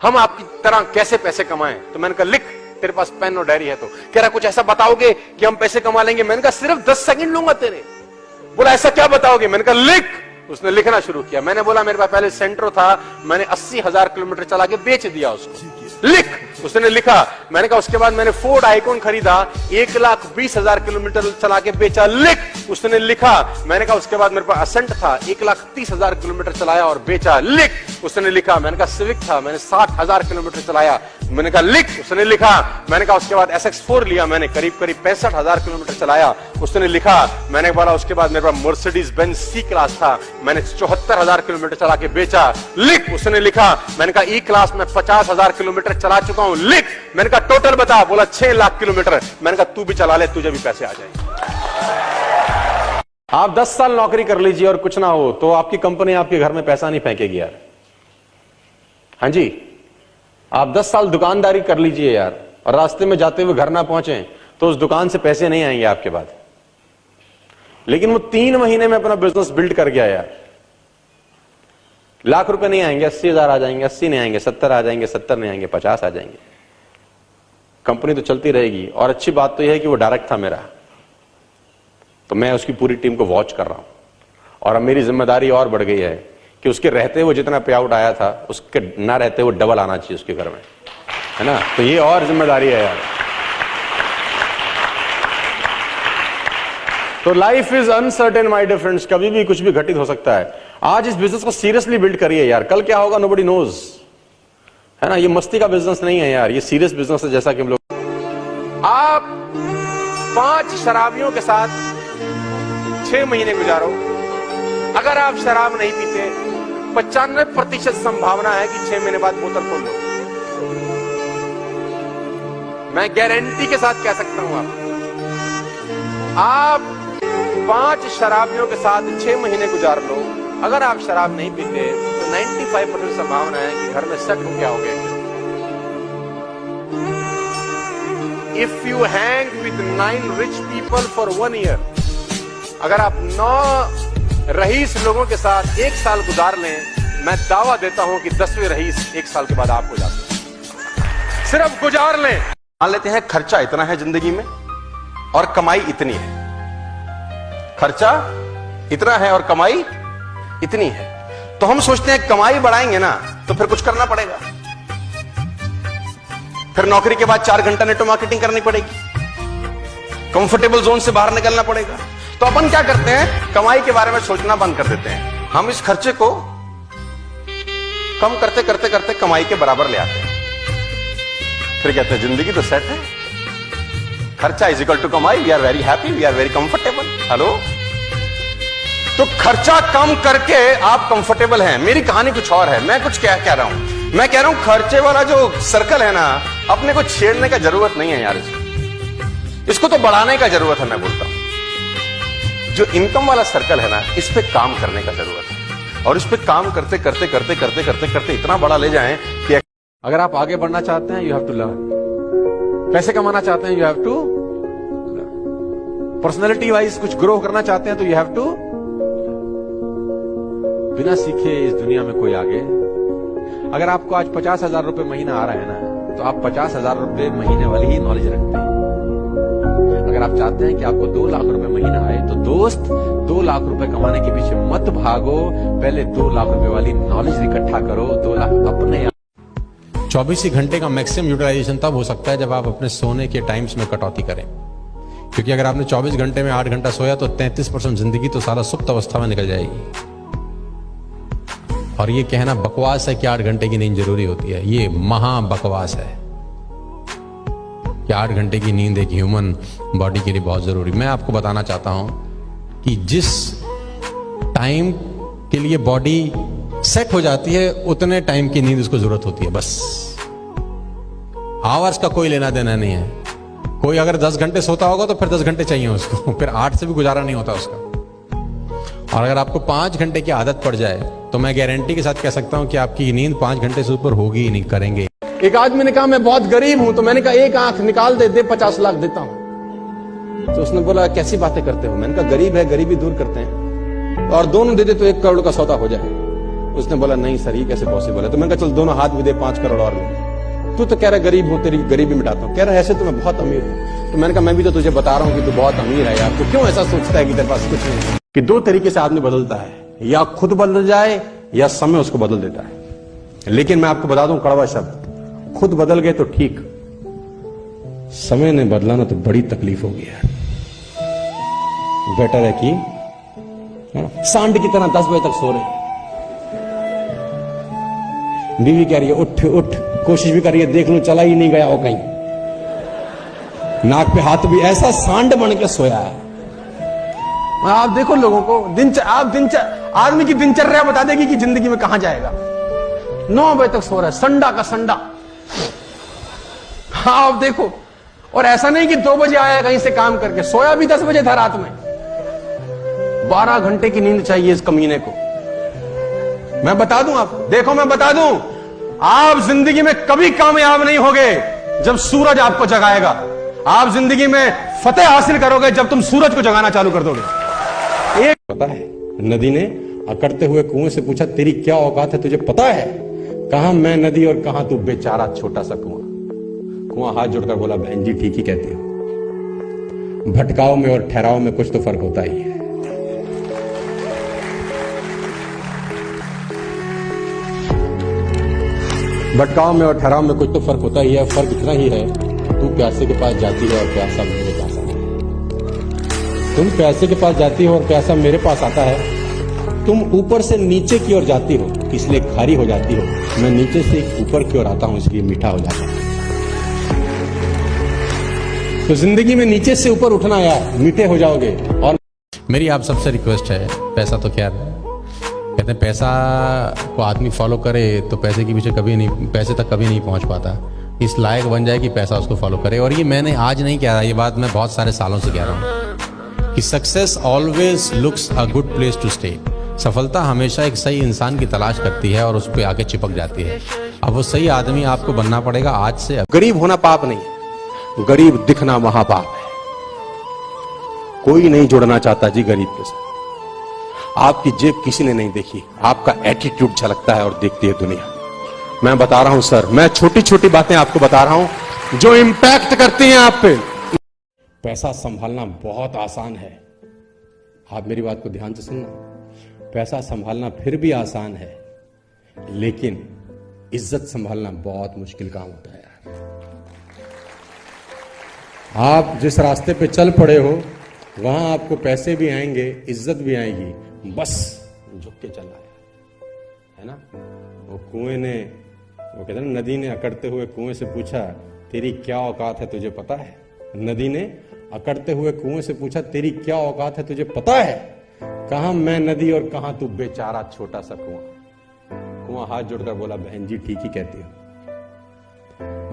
हम आपकी तरह कैसे पैसे कमाएं? तो मैंने कहा लिख, तेरे पास पेन और डायरी है तो। कह रहा कुछ ऐसा बताओगे कि हम पैसे कमा लेंगे? मैंने कहा सिर्फ 10 सेकंड लूंगा तेरे। बोला ऐसा क्या बताओगे? मैंने कहा लिख। उसने लिखना शुरू किया। मैंने बोला मेरे पास पहले सेंट्रो था, मैंने 80,000 किलोमीटर चला के बेच दिया उसको। लिख। उसने लिखा। मैंने कहा उसके बाद मैंने फोर्ड आइकॉन खरीदा, 1,20,000 किलोमीटर चला के बेचा। लिख। उसने लिखा। मैंने कहा उसके बाद मेरे पास असेंट था, 1,30,000 किलोमीटर चलाया और बेचा। लिख। उसने लिखा। मैंने कहा सिविक था, मैंने 60,000 किलोमीटर चलाया। मैंने कहा लिख। उसने लिखा। मैंने कहा उसके बाद SX4 लिया, मैंने करीब 65,000 किलोमीटर चलाया। उसने लिखा। मैंने बोला उसके बाद मेरे पास मर्सिडीज बेंज C क्लास था, मैंने 74,000 किलोमीटर चला के बेचा। लिख। उसने लिखा। मैंने कहा E क्लास में 50,000 किलोमीटर चला चुका हूं। लिख। मैंने कहा टोटल बता। बोला 6 लाख किलोमीटर। मैंने कहा तू भी चला ले, तुझे भी पैसे आ जाएंगे। आप 10 साल नौकरी कर लीजिए और कुछ ना हो तो आपकी कंपनी आपके घर में पैसा नहीं फेंकेगी यार। हाँ जी, आप 10 साल दुकानदारी कर लीजिए यार और रास्ते में जाते हुए घर ना पहुंचे तो उस दुकान से पैसे नहीं आएंगे आपके बाद। लेकिन वो 3 महीने में अपना बिजनेस बिल्ड कर गया यार। लाख रुपए नहीं आएंगे, 80,000 आ जाएंगे, 80 नहीं आएंगे, 70 आ जाएंगे, 70 नहीं आएंगे, 50 आ जाएंगे। कंपनी तो चलती रहेगी। और अच्छी बात तो यह है कि वो डायरेक्ट था मेरा, तो मैं उसकी पूरी टीम को वॉच कर रहा हूं। और अब मेरी जिम्मेदारी और बढ़ गई है कि उसके रहते हुए जितना पे आउट आया था उसके ना रहते हुए डबल आना चाहिए उसके घर में, है ना। तो ये और जिम्मेदारी है यार। तो life is uncertain my dear friends, कभी भी कुछ भी घटित हो सकता है। आज इस बिजनेस को सीरियसली बिल्ड करिए यार, कल क्या होगा नोबडी नोज, है ना। ये मस्ती का बिजनेस नहीं है यार, ये सीरियस बिजनेस है। जैसा कि हम लोग, आप 5 शराबियों के साथ 6 महीने गुजारो। अगर आप शराब नहीं पीते 95% संभावना है कि 6 महीने बाद बोतल खोल लो। मैं गारंटी के साथ कह सकता हूं। आप 5 शराबियों के साथ 6 महीने गुजार लो। अगर आप शराब नहीं पीते तो 95% संभावना है कि घर में सेट हो क्या हो गए। If you hang with 9 rich people for 1 year, अगर आप 9 रईस लोगों के साथ 1 साल गुजार लें, मैं दावा देता हूं कि 10वें रईस 1 साल के बाद आप हो जाते हैं। सिर्फ गुजार लें। मान लेते हैं खर्चा इतना है जिंदगी में और कमाई इतनी है। खर्चा इतना है और कमाई इतनी है, तो हम सोचते हैं कमाई बढ़ाएंगे ना तो फिर कुछ करना पड़ेगा। फिर नौकरी के बाद 4 घंटा नेटवर्क मार्केटिंग करनी पड़ेगी, कंफर्टेबल जोन से बाहर निकलना पड़ेगा। तो अपन क्या करते हैं, कमाई के बारे में सोचना बंद कर देते हैं। हम इस खर्चे को कम करते करते करते कमाई के बराबर ले आते हैं। फिर कहते हैं जिंदगी तो सेट है, खर्चा इज इक्वल टू कमाई, we are very happy, we are very comfortable. Hello, तो खर्चा कम करके आप कंफर्टेबल हैं। मेरी कहानी कुछ और है, मैं कुछ क्या कह रहा हूं, मैं कह रहा हूं खर्चे वाला जो सर्कल है ना, अपने को छेड़ने का जरूरत नहीं है यार। इसको तो बढ़ाने का जरूरत है। मैं बोलता हूं जो इनकम वाला सर्कल है ना, इस पे काम करने का जरूरत है। और इस पे काम करते करते करते करते करते करते इतना बड़ा ले जाएं कि अगर आप आगे बढ़ना चाहते हैं, यू हैव टू लर्न। पैसे कमाना चाहते हैं, you have to. Personality wise कुछ ग्रो करना चाहते हैं तो यू हैव टू। बिना सीखे इस दुनिया में कोई आगे। अगर आपको आज 50,000 रुपए महीना आ रहा है ना, तो आप 50,000 रुपए महीने वाली ही नॉलेज रखते हैं। अगर आप चाहते हैं कि आपको 2 लाख रुपए महीना आए, तो दोस्त 2 लाख रुपए कमाने के पीछे मत भागो, पहले 2 लाख रुपए वाली नॉलेज इकट्ठा करो। 2 लाख अपने 24 ही घंटे का मैक्सिमम यूटिलाइजेशन तब हो सकता है जब आप अपने सोने के टाइम्स में कटौती करें। क्योंकि अगर आपने 24 घंटे में 8 घंटा सोया तो 33% जिंदगी तो सारा सुप्त अवस्था में निकल जाएगी। और ये कहना बकवास है कि 8 घंटे की नींद जरूरी होती है, ये महा बकवास है कि 8 घंटे की नींद एक ह्यूमन बॉडी के लिए बहुत जरूरी। मैं आपको बताना चाहता हूं कि जिस टाइम के लिए बॉडी सेट हो जाती है उतने टाइम की नींद उसको जरूरत होती है। बस आवर्स का कोई लेना देना नहीं है। कोई अगर 10 घंटे सोता होगा तो फिर 10 घंटे चाहिए उसको, फिर 8 से भी गुजारा नहीं होता उसका। और अगर आपको 5 घंटे की आदत पड़ जाए तो मैं गारंटी के साथ कह सकता हूं कि आपकी नींद 5 घंटे से ऊपर होगी ही नहीं, करेंगे। एक आदमी ने कहा मैं बहुत गरीब हूं, तो मैंने कहा एक आंख निकाल दे 50 लाख देता हूं। तो उसने बोला कैसी बातें करते हो? मैंने कहा गरीब है, गरीबी दूर करते हैं, और दोनों दे दे तो 1 करोड़ का सौदा हो जाए। उसने बोला नहीं सर ये कैसे पॉसिबल है। तो मैंने कहा चल दोनों हाथ भी दे 5 करोड़ और ले। तू तो कह रहा गरीब हूं, तेरी गरीबी मिटाता हूं। कह रहा ऐसे तो मैं बहुत अमीर हूं। तो मैंने कहा मैं भी तो तुझे बता रहा हूं कि तू बहुत अमीर है यार, तू क्यों ऐसा सोचता है कि तेरे पास कुछ नहीं। कि 2 तरीके से आदमी बदलता है, या खुद बदल जाए या समय उसको बदल देता है। लेकिन मैं आपको बता दूं कड़वा शब्द, खुद बदल गए तो ठीक, समय ने बदला ना तो बड़ी तकलीफ होगी यार। बेटर है कि सांड की तरह 10 बजे तक सो रहे, बीवी कह रही है उठ उठ, कोशिश भी कर रही है देख लूं चला ही नहीं गया हो कहीं, नाक पे हाथ भी, ऐसा सांड बन के सोया है। आप देखो लोगों को आदमी की दिनचर्या बता देगी कि जिंदगी में कहां जाएगा। 9 बजे तक सो रहा है, संडा का संडा। आप देखो, और ऐसा नहीं कि 2 बजे आया कहीं से काम करके, सोया भी 10 बजे था रात में। 12 घंटे की नींद चाहिए इस कमीने को। मैं बता दूं आपको, देखो मैं बता दूं, आप जिंदगी में कभी कामयाब नहीं होगे जब सूरज आपको जगाएगा। आप जिंदगी में फतेह हासिल करोगे जब तुम सूरज को जगाना चालू कर दोगे। एक पता है, नदी ने अकड़ते हुए कुएं से पूछा तेरी क्या औकात है तुझे पता है। कहां मैं नदी और कहां तू बेचारा छोटा सा कुआं। कुआं हाथ जोड़कर बोला बहन जी ठीक ही कहती हो, भटकाव में और ठहराव में कुछ तो फर्क होता ही है। भटकाव में और ठहराव में कुछ तो फर्क होता ही है। फर्क इतना ही है, तू प्यासे के पास जाती है और प्यासा मेरे पास आता है। तुम प्यासे के पास जाती हो और प्यासा मेरे पास आता है। तुम ऊपर से नीचे की ओर जाती हो इसलिए खारी हो जाती हो, मैं नीचे से ऊपर की ओर आता हूं इसलिए मीठा हो जाता है। तो जिंदगी में नीचे से ऊपर उठना यार, मीठे हो जाओगे। और मेरी आप सबसे रिक्वेस्ट है, पैसा तो क्या कहते हैं, पैसा को आदमी फॉलो करे तो पैसे के पीछे कभी नहीं, पैसे तक कभी नहीं पहुंच पाता। इस लायक बन जाए कि पैसा उसको फॉलो करे। और ये मैंने आज नहीं कह रहा, ये बात मैं बहुत सारे सालों से कह रहा हूं कि success always looks a good place to stay. सफलता हमेशा एक सही इंसान की तलाश करती है और उस पर आके चिपक जाती है। अब वो सही आदमी आपको बनना पड़ेगा आज से। गरीब होना पाप नहीं, गरीब दिखना महापाप है। कोई नहीं जुड़ना चाहता जी गरीब के साथ। आपकी जेब किसी ने नहीं देखी, आपका एटीट्यूड झलकता है और देखती है दुनिया। मैं बता रहा हूं सर, मैं छोटी छोटी बातें आपको बता रहा हूं जो इंपैक्ट करती हैं आप पे। पैसा संभालना बहुत आसान है, आप मेरी बात को ध्यान से सुनना। पैसा संभालना फिर भी आसान है, लेकिन इज्जत संभालना बहुत मुश्किल काम होता है यार। आप जिस रास्ते पे चल पड़े हो वहां आपको पैसे भी आएंगे, इज्जत भी आएगी, बस झुक के चलना है ना। वो कुएं ने, वो कहते हैं नदी ने अकड़ते हुए कुएं से पूछा तेरी क्या औकात है तुझे पता है। नदी ने अकड़ते हुए कुएं से पूछा तेरी क्या औकात है तुझे पता है। कहां मैं नदी और कहां तू बेचारा छोटा सा कुआं। कुआं हाथ जोड़कर बोला बहन जी ठीक ही कहती हो,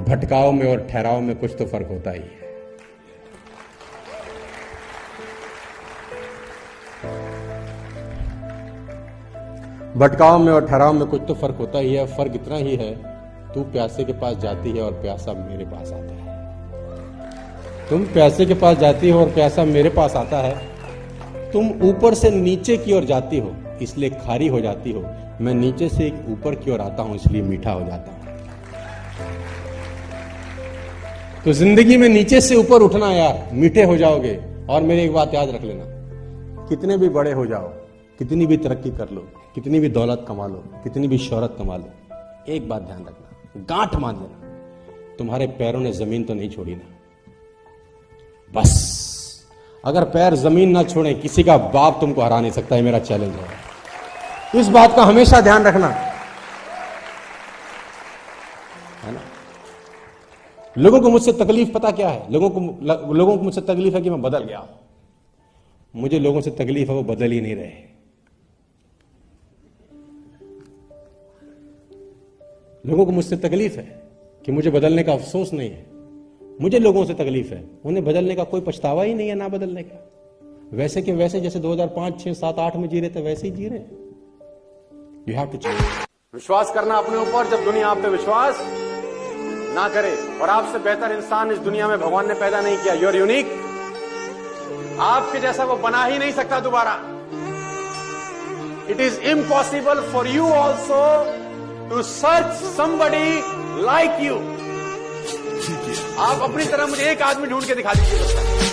भटकाव में और ठहराव में कुछ तो फर्क होता ही है। भटकाव में और ठहराव में कुछ तो फर्क होता ही है। फर्क इतना ही है, तू प्यासे के पास जाती है और प्यासा मेरे पास आता है। तुम प्यासे के पास जाती हो और प्यासा मेरे पास आता है। तुम ऊपर से नीचे की ओर जाती हो इसलिए खारी हो जाती हो, मैं नीचे से एक ऊपर की ओर आता हूं इसलिए मीठा हो जाता हूं। तो जिंदगी में नीचे से ऊपर उठना यार, मीठे हो जाओगे। और मेरी एक बात याद रख लेना, कितने भी बड़े हो जाओ, कितनी भी तरक्की कर लो, कितनी भी दौलत कमा लो, कितनी भी शोहरत कमा लो, एक बात ध्यान रखना, गांठ मान लेना, तुम्हारे पैरों ने जमीन तो नहीं छोड़ी ना। बस अगर पैर जमीन ना छोड़े, किसी का बाप तुमको हरा नहीं सकता है, मेरा चैलेंज है। इस बात का हमेशा ध्यान रखना, है ना। लोगों को मुझसे तकलीफ पता क्या है, लोगों को मुझसे तकलीफ है कि मैं बदल गया। मुझे लोगों से तकलीफ है वो बदल ही नहीं रहे। लोगों को मुझसे तकलीफ है कि मुझे बदलने का अफसोस नहीं है। मुझे लोगों से तकलीफ है, उन्हें बदलने का कोई पछतावा ही नहीं है, ना बदलने का। वैसे के वैसे जैसे 2005, 6, 7, 8 में जी रहे थे वैसे ही जी रहे। You have to change. विश्वास करना अपने ऊपर, जब दुनिया आप पे विश्वास ना करे। और आपसे बेहतर इंसान इस दुनिया में भगवान ने पैदा नहीं किया। यू आर यूनिक, आपके जैसा वो बना ही नहीं सकता दोबारा। It is impossible for you also to search somebody like you. आप अपनी तरह मुझे एक आदमी ढूंढ के दिखा दीजिए।